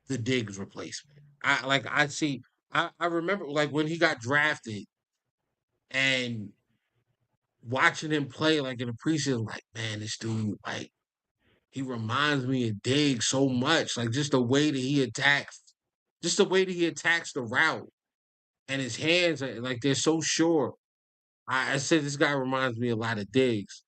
the Diggs replacement. I remember like when he got drafted and watching him play like in the preseason, like, man, this dude, like, he reminds me of Diggs so much. Like just the way that he attacks the route and his hands are like they're so short. I said this guy reminds me a lot of Diggs.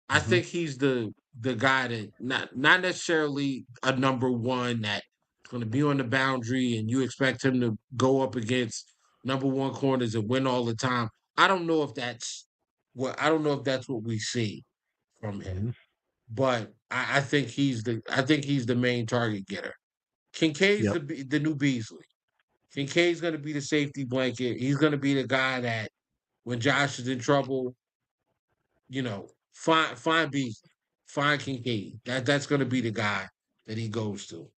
I hmm think he's the guy that not necessarily a number one that's going to be on the boundary, and you expect him to go up against number one corners and win all the time. I don't know if that's what we see from him. hmm but I think he's the main target getter. Kincaid's Yep. the new Beasley. Kincaid's going to be the safety blanket. He's going to be the guy that when Josh is in trouble, find Beasley, find Kincaid. That's going to be the guy that he goes to.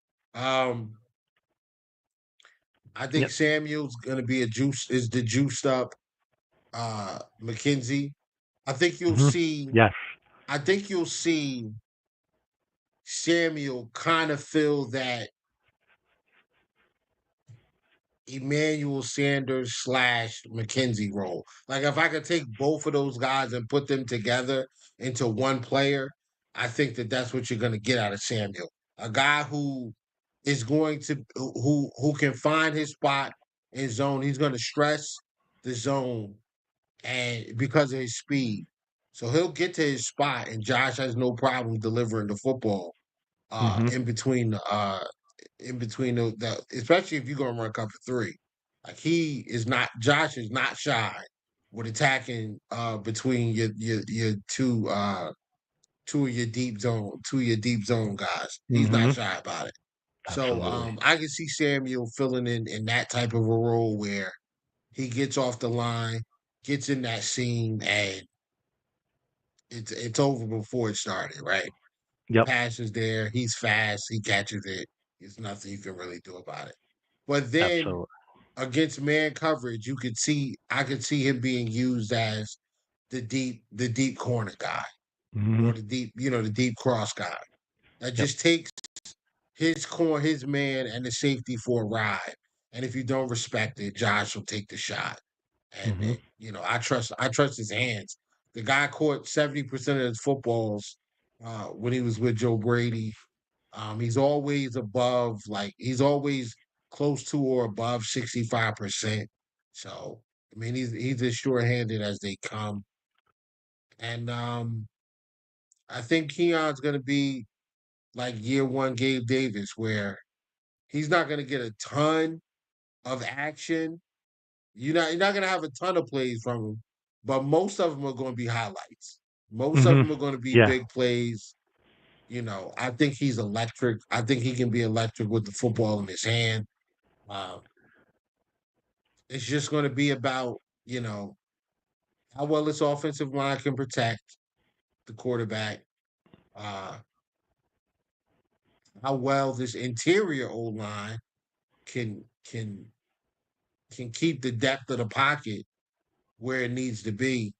I think Yep. Samuel's going to be the juiced up McKenzie. I think you'll Mhm. see. Yes. I think you'll see Samuel kind of fill that Emmanuel Sanders / McKenzie role. Like if I could take both of those guys and put them together into one player, I think that's what you're going to get out of Samuel. A guy who is going to who can find his spot in zone. He's going to stress the zone and because of his speed. So he'll get to his spot and Josh has no problem delivering the football Hmm. in between the especially if you're gonna run cover three. Like Josh is not shy with attacking between your two of your deep zone guys. He's not Hmm. shy about it. So Absolutely. I can see Samuel filling in that type of a role where he gets off the line, gets in that scene, and it's over before it started, right? The Yep. pass is there. He's fast. He catches it. There's nothing you can really do about it. But then Absolutely. against man coverage, I could see him being used as the deep corner guy Hmm. or the deep cross guy that Yep. just takes his man and the safety for a ride. And if you don't respect it, Josh will take the shot. Hmm. I trust his hands. The guy caught 70% of his footballs when he was with Joe Brady. He's always close to or above 65%. So I mean he's as sure handed as they come. And I think Keon's gonna be like year one Gabe Davis, where he's not gonna get a ton of action. You're not gonna have a ton of plays from him, but most of them are gonna be highlights. Most of Hmm. them are gonna be Yeah. big plays. I think he's electric. I think he can be electric with the football in his hand. Uh, it's just going to be about, how well this offensive line can protect the quarterback, uh, how well this interior O line can can can keep the depth of the pocket where it needs to be,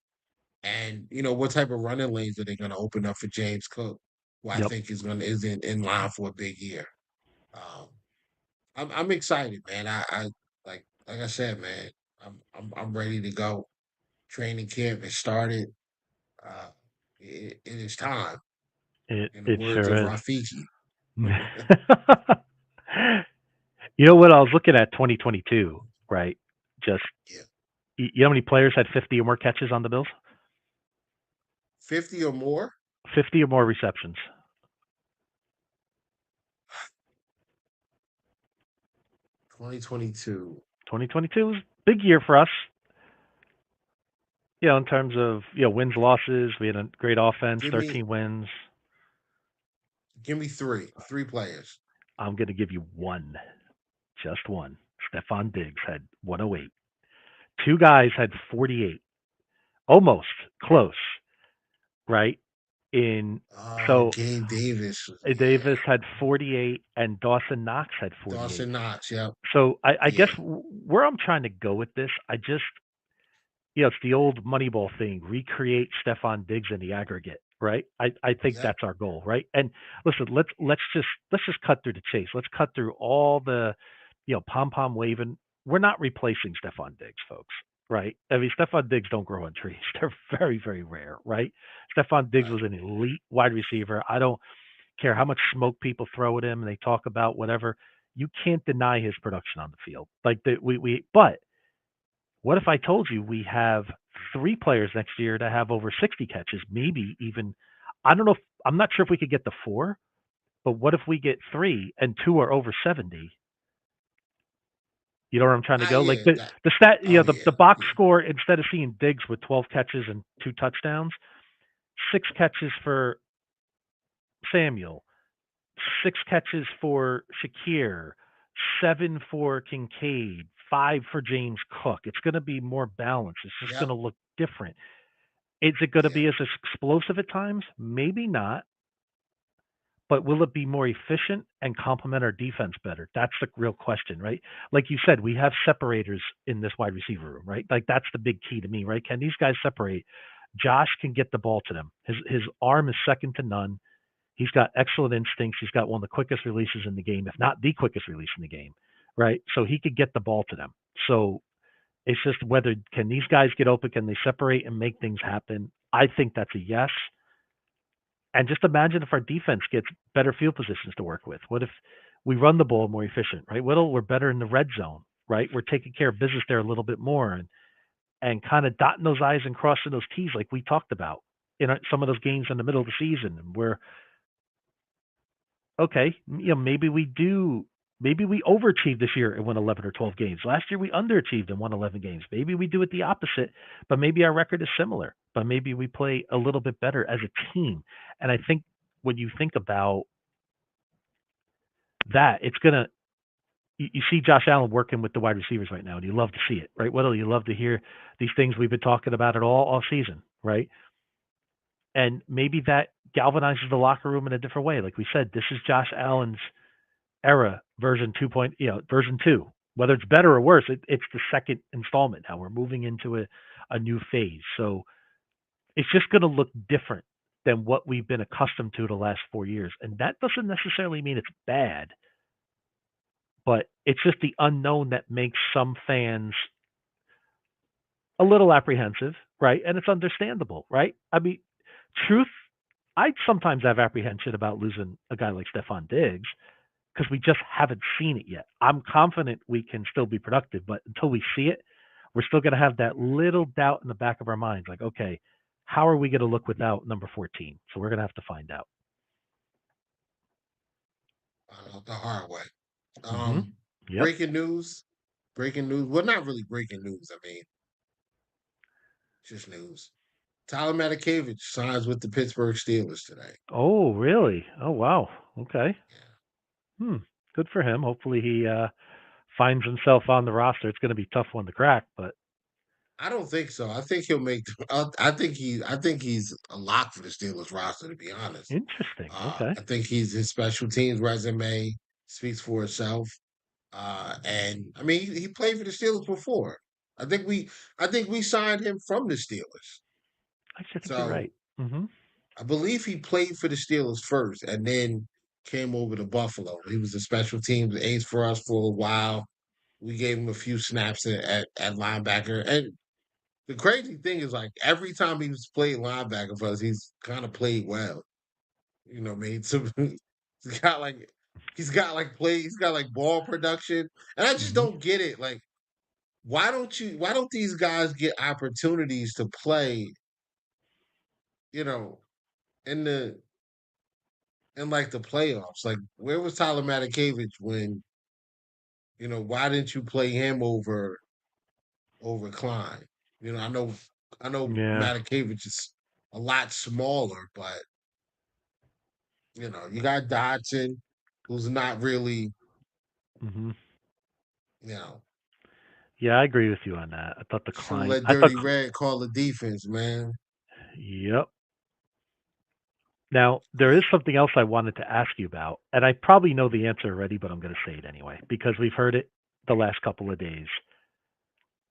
and what type of running lanes are they going to open up for James Cook, who I Yep. think is in line for a big year. Um, I'm excited, man. I like I said, man. I'm ready to go. Training camp has started. Uh, it is time. In the It words of sure is. Rafiki. You know what? I was looking at 2022, right? Just Yeah, you know how many players had 50 or more catches on the Bills? 50 or more. 50 or more receptions. 2022. 2022 was a big year for us. In terms of wins, losses, we had a great offense, Give me 13 wins. three players. I'm going to give you one, just one. Stefon Diggs had 108. Two guys had 48, almost close, right? In so Gabe Davis. Davis Yeah, had 48 and Dawson Knox had 48. Dawson Knox. Yep. So I guess Yeah. where I'm trying to go with this, it's the old Moneyball thing: recreate Stefon Diggs in the aggregate, right? I think Yep. that's our goal, right? And listen, let's just cut through the chase. Let's cut through all the pom pom waving. We're not replacing Stefon Diggs, folks, right? I mean, Stefon Diggs don't grow on trees. They're very, very rare, right? Stefon Diggs Right. was an elite wide receiver. I don't care how much smoke people throw at him and they talk about whatever. You can't deny his production on the field. But what if I told you we have three players next year to have over 60 catches, maybe even, I don't know, I'm not sure if we could get the four, but what if we get three and two are over 70? You know where I'm trying to go? Like Yeah. the stat, Oh the yeah. box Yeah. score, instead of seeing Diggs with 12 catches and two touchdowns, six catches for Samuel, 6 catches for Shakir, 7 for Kincaid, 5 for James Cook. It's going to be more balanced. It's just Yep. going to look different. Is it going to Yeah. be as explosive at times? Maybe not. But will it be more efficient and complement our defense better? That's the real question, right? Like you said, we have separators in this wide receiver room, right? Like that's the big key to me, right? Can these guys separate? Josh can get the ball to them. His arm is second to none. He's got excellent instincts. He's got one of the quickest releases in the game, if not the quickest release in the game, right? So he could get the ball to them. So it's just whether can these guys get open? Can they separate and make things happen? I think that's a yes. And just imagine if our defense gets better field positions to work with. What if we run the ball more efficient, right? We're better in the red zone, right? We're taking care of business there a little bit more and kind of dotting those I's and crossing those T's like we talked about in some of those games in the middle of the season. And we're okay, maybe we overachieved this year and won 11 or 12 games. Last year we underachieved and won 11 games. Maybe we do it the opposite, but maybe our record is similar. But maybe we play a little bit better as a team. And I think when you think about that, it's gonna you see Josh Allen working with the wide receivers right now, and you love to see it, right? What'll you love to hear these things we've been talking about it all season, right? And maybe that galvanizes the locker room in a different way. Like we said, this is Josh Allen's era, version 2. Version 2. Whether it's better or worse, it's the second installment now. We're moving into a new phase. So it's just going to look different than what we've been accustomed to the last 4 years. And that doesn't necessarily mean it's bad, but it's just the unknown that makes some fans a little apprehensive, right? And it's understandable, right? I mean, truth, I sometimes have apprehension about losing a guy like Stephon Diggs because we just haven't seen it yet. I'm confident we can still be productive, but until we see it, we're still going to have that little doubt in the back of our minds. Like, okay, how are we going to look without number 14? So we're going to have to find out. The hard way. Yep. Breaking news. Well, not really breaking news. I mean, just news. Tyler Matakevich signs with the Pittsburgh Steelers today. Oh, really? Oh, wow. Okay. Yeah. Good for him. Hopefully he finds himself on the roster. It's going to be a tough one to crack, but I don't think so. I think he'll make. I think he's a lock for the Steelers roster. To be honest, interesting. Okay. I think his special teams resume speaks for itself. And I mean, he played for the Steelers before. I think we signed him from the Steelers. I think you're right. I believe he played for the Steelers first, and then came over to Buffalo. He was a special teams ace for us for a while. We gave him a few snaps at linebacker, and the crazy thing is, like, every time he's played linebacker for us, he's kind of played well. You know what I mean? So he's got like ball production, and I just don't get it. Like, why don't these guys get opportunities to play? You know, in like the playoffs. Like, where was Tyler Matakevich when? You know, why didn't you play him over Klein? You know, I know Yeah. Matakevich is a lot smaller, but you know, you got Dodson, who's not really, you know. Yeah, I agree with you on that. I thought the Should Klein. let Dirty Red call the defense, man. Yep. Now, there is something else I wanted to ask you about, and I probably know the answer already, but I'm going to say it anyway because we've heard it the last couple of days.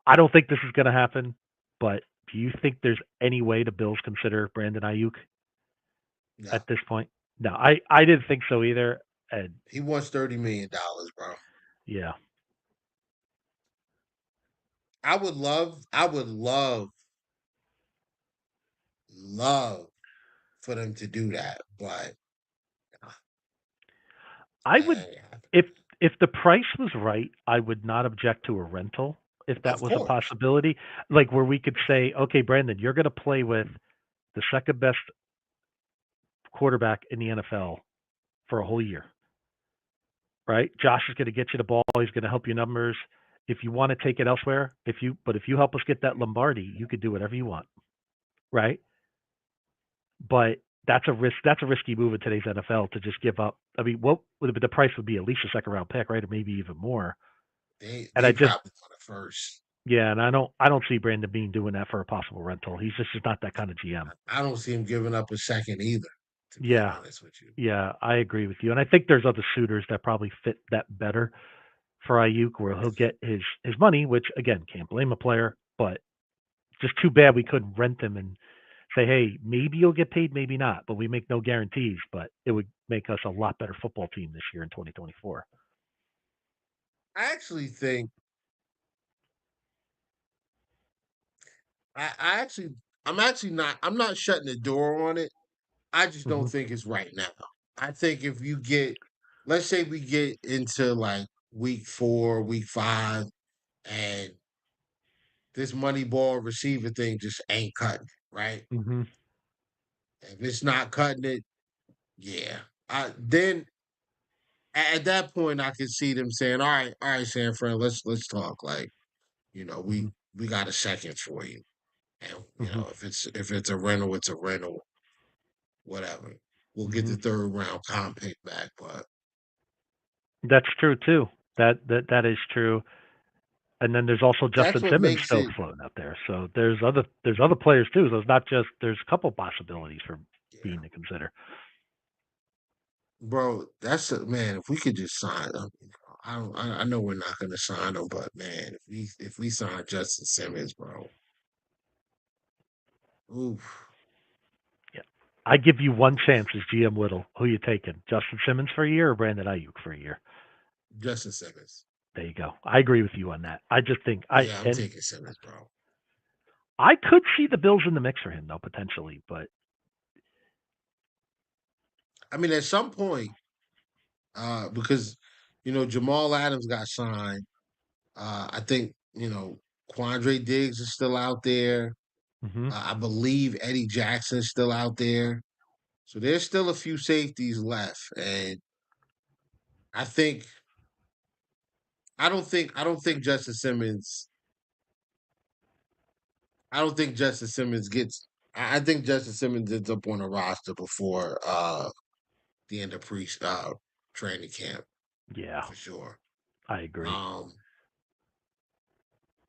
I don't think this is going to happen, but do you think there's any way the Bills consider Brandon Ayuk at this point? No, I didn't think so either. And he wants $30 million, bro. Yeah. I would love for them to do that, but I would if the price was right, I would not object to a rental if that was a possibility. Like where we could say, okay, Brandon, you're going to play with the second best quarterback in the NFL for a whole year. Right? Josh is going to get you the ball. He's going to help you numbers. If you want to take it elsewhere, if you help us get that Lombardi, you could do whatever you want. Right? But that's a risk. That's a risky move in today's NFL to just give up. I mean, what would the price would be? At least a second round pick, right, or maybe even more. They And I just probably want it first. yeah, and I don't see Brandon Beane doing that for a possible rental. He's just not that kind of GM. I don't see him giving up a second either. To be Yeah, honest with you. yeah, I agree with you, and I think there's other suitors that probably fit that better for Ayuk, where he'll get his money, which again can't blame a player, but just too bad we couldn't rent him and say, hey, maybe you'll get paid, maybe not, but we make no guarantees. But it would make us a lot better football team this year in 2024. I actually think I'm not shutting the door on it. I just don't think it's right now. I think if you get, let's say we get into like week 4, week 5, and this money ball receiver thing just ain't cutting, right? Mm-hmm. If it's not cutting it, yeah. Then at that point I can see them saying, all right, San Fran, let's talk. Like, Mm-hmm. we got a second for you. And Mm-hmm. if it's a rental, it's a rental, whatever. We'll get the 3rd round comp pick back, but That's true too. That is true. And then there's also that's Justin what Simmons makes still it, floating out there. So there's other players too. So it's not just there's a couple possibilities for yeah, Beane to consider. bro. That's man. If we could just sign them, I know we're not gonna sign them, but man, if we sign Justin Simmons, bro, oof, Yeah. I give you one chance as GM Whittle. Who you taking? Justin Simmons for a year or Brandon Ayuk for a year? Justin Simmons. There you go. I agree with you on that. I just think Yeah, I'm taking Simmons, bro. I could see the Bills in the mix for him though, potentially, but I mean, at some point, because Jamal Adams got signed. I think Quandre Diggs is still out there. mm-hmm. I believe Eddie Jackson's still out there. So there's still a few safeties left, and I think I don't think Justin Simmons. I don't think Justin Simmons gets. I think Justin Simmons ends up on a roster before the end of training camp Yeah, for sure. I agree.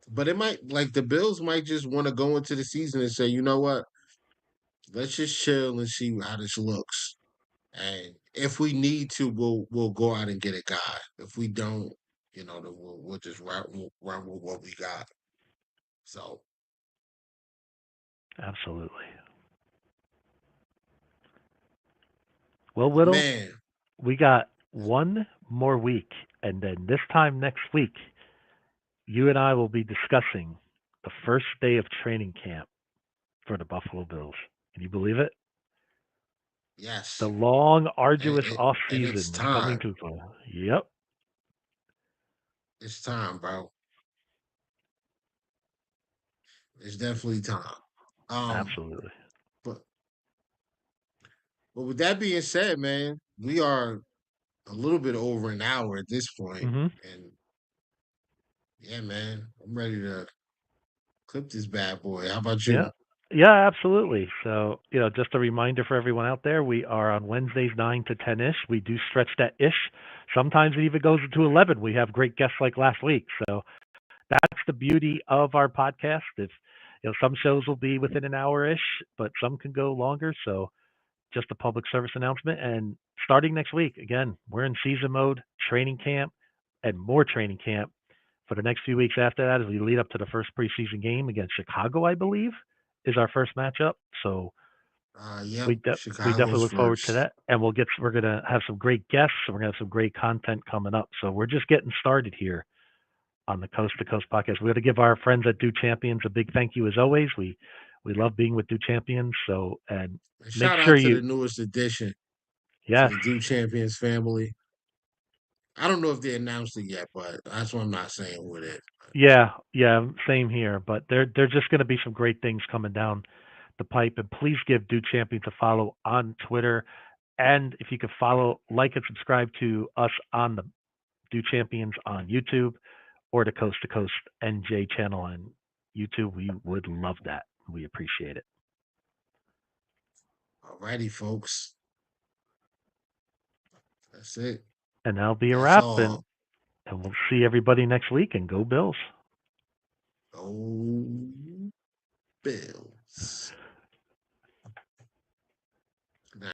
But it might like the Bills might just want to go into the season and say, you know what, let's just chill and see how this looks. And if we need to, we'll go out and get a guy. If we don't, then we'll just run with what we got. So Absolutely. Well, Whittle, man, we got one more week, and then this time next week, you and I will be discussing the first day of training camp for the Buffalo Bills. Can you believe it? yes, The long, arduous off and it's season is coming time. to close. Yep. It's time, bro. It's definitely time. Absolutely. But with that being said, man, we are a little bit over an hour at this point, Mm-hmm. and yeah, man, I'm ready to clip this bad boy. How about Yeah. you? Yeah, absolutely. So, just a reminder for everyone out there, we are on Wednesdays 9 to 10-ish. We do stretch that ish. Sometimes it even goes into 11. We have great guests like last week. So that's the beauty of our podcast. If some shows will be within an hour-ish, but some can go longer. So just a public service announcement. And starting next week, again, we're in season mode, training camp, and more training camp for the next few weeks after that as we lead up to the first preseason game against Chicago, I believe, is our first matchup. So Yep, we definitely Chicago's look forward to first. that. And we're gonna have some great guests and we're gonna have some great content coming up. So we're just getting started here on the Coast to Coast podcast. We got to give our friends at Do Champions a big thank you as always. We love being with Do Champions. So and make Shout sure out to the you newest addition to yes. the Do Champions family. I don't know if they announced it yet, but that's why I'm not saying who it is. Yeah, same here. But there's just gonna be some great things coming down the pipe. And please give Do Champions a follow on Twitter. And if you could follow, like, and subscribe to us on the Do Champions on YouTube or the Coast to Coast NJ channel on YouTube, we would love that. We appreciate it. All Alrighty, folks. That's it. And that'll be a That's wrap. all. And we'll see everybody next week. And go Bills. Go Bills.